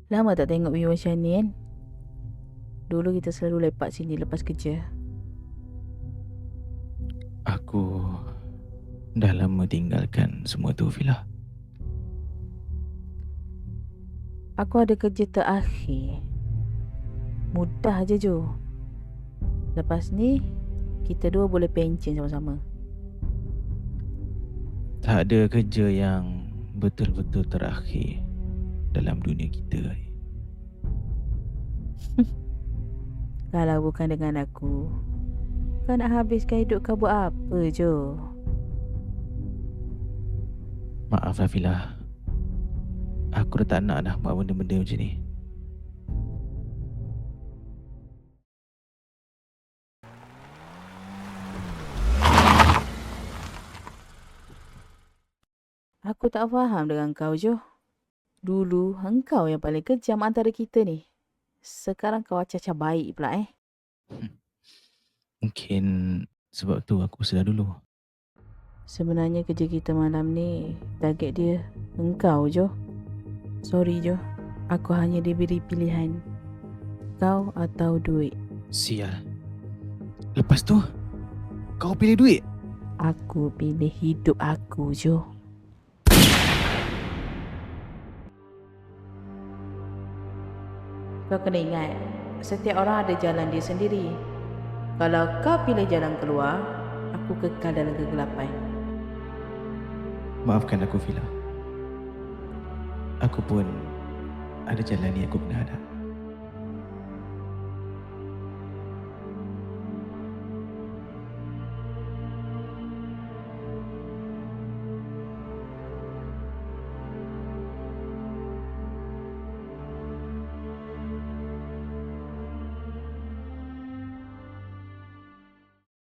Lama tak tengok view macam ni kan. Dulu kita selalu lepak sini lepas kerja. Aku dah lama tinggalkan semua tu, Fila. Aku ada kerja terakhir. Mudah je Jo. Lepas ni kita dua boleh pencen sama-sama. Tak ada kerja yang betul-betul terakhir dalam dunia kita ni. Kalau bukan dengan aku, kau nak habiskan hidup kau buat apa Jo? Maaf lah, Fila. Aku dah tak nak dah buat benda-benda macam ni. Aku tak faham dengan kau Jo. Dulu engkau yang paling kejam antara kita ni. Sekarang kau acah-acah baik pula Mungkin sebab tu aku sedar dulu. Sebenarnya kerja kita malam ni, target dia engkau Jo. Sorry Jo, aku hanya diberi pilihan kau atau duit. Sial. Lepas tu kau pilih duit? Aku pilih hidup aku Jo. Kau kena ingat, setiap orang ada jalan dia sendiri. Kalau kau pilih jalan keluar, aku kekal dalam kegelapan. Maafkan aku, Fila. Aku pun ada jalan yang aku kena hadap.